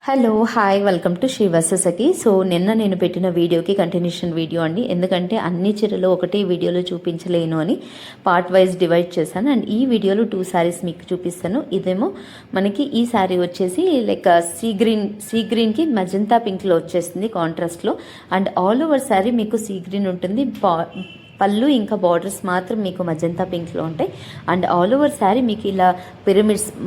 Hello hi welcome to Shri వససకి. So నిన్న నేను పెట్టిన వీడియోకి కంటిన్యూషన్ వీడియో అండి. ఎందుకంటే అన్ని చీరలు ఒకటే వీడియోలో చూపించలేను అని పార్ట్ వైజ్ డివైడ్ చేశాను. అండ్ ఈ వీడియోలో 2 శారీస్ మీకు చూపిస్తాను. ఇదేమో మనకి ఈ శారీ వచ్చేసి లైక్ సీ గ్రీన్కి మజంతా పింక్లో వచ్చేస్తుంది కాంట్రాస్ట్లో. అండ్ ఆల్ ఓవర్ శారీ మీకు సీ గ్రీన్ ఉంటుంది. పళ్ళు ఇంకా బార్డర్స్ మాత్రం మీకు మజంతా పింక్లో ఉంటాయి. అండ్ ఆల్ ఓవర్ శారీ మీకు ఇలా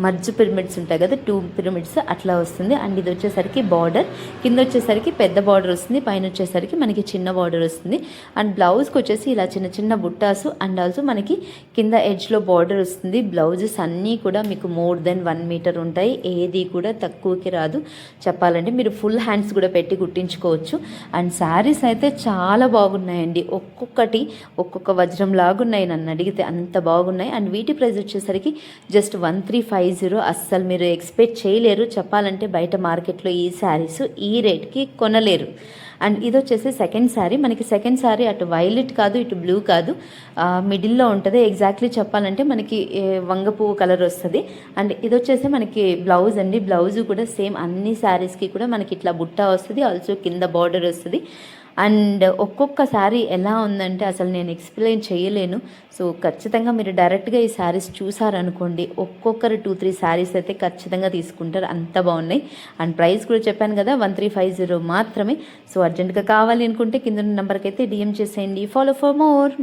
మర్జ్ పిరమిడ్స్ ఉంటాయి కదా, 2 పిరమిడ్స్ అట్లా వస్తుంది. అండ్ ఇది వచ్చేసరికి బార్డర్ కింద వచ్చేసరికి పెద్ద బార్డర్ వస్తుంది, పైన వచ్చేసరికి మనకి చిన్న బార్డర్ వస్తుంది. అండ్ బ్లౌజ్కి వచ్చేసి ఇలా చిన్న చిన్న బుట్టాసు అండ్ ఆల్సో మనకి కింద ఎడ్జ్లో బార్డర్ వస్తుంది. బ్లౌజెస్ అన్నీ కూడా మీకు మోర్ దెన్ 1 మీటర్ ఉంటాయి. ఏది కూడా తక్కువకి రాదు. చెప్పాలంటే మీరు ఫుల్ హ్యాండ్స్ కూడా పెట్టి కుట్టించుకోవచ్చు. అండ్ శారీస్ అయితే చాలా బాగున్నాయండి. ఒక్కొక్క వజ్రం లాగున్నాయి, నన్ను అడిగితే అంత బాగున్నాయి. అండ్ వీటి ప్రైస్ వచ్చేసరికి జస్ట్ 1350. అస్సలు మీరు ఎక్స్పెక్ట్ చేయలేరు. చెప్పాలంటే బయట మార్కెట్లో ఈ శారీస్ ఈ రేట్కి కొనలేరు. అండ్ ఇది వచ్చేసి సెకండ్ శారీ. మనకి సెకండ్ శారీ అటు వైలెట్ కాదు ఇటు బ్లూ కాదు, మిడిల్లో ఉంటుంది. ఎగ్జాక్ట్లీ చెప్పాలంటే మనకి వంగపువ్వు కలర్ వస్తుంది. అండ్ ఇది వచ్చేసి మనకి బ్లౌజ్ అండి. బ్లౌజ్ కూడా సేమ్ అన్ని శారీస్కి కూడా మనకి ఇట్లా బుట్ట వస్తుంది, ఆల్సో కింద బార్డర్ వస్తుంది. అండ్ ఒక్కొక్క శారీ ఎలా ఉందంటే అసలు నేను ఎక్స్ప్లెయిన్ చేయలేను. సో ఖచ్చితంగా మీరు డైరెక్ట్గా ఈ శారీస్ చూసారనుకోండి, ఒక్కొక్కరు 2-3 శారీస్ అయితే ఖచ్చితంగా తీసుకుంటారు, అంత బాగున్నాయి. అండ్ ప్రైస్ కూడా చెప్పాను కదా 1350 మాత్రమే. సో అర్జెంట్గా కావాలి అనుకుంటే కింద నెంబర్కి అయితే డిఎం చేసేయండి. Follow for more.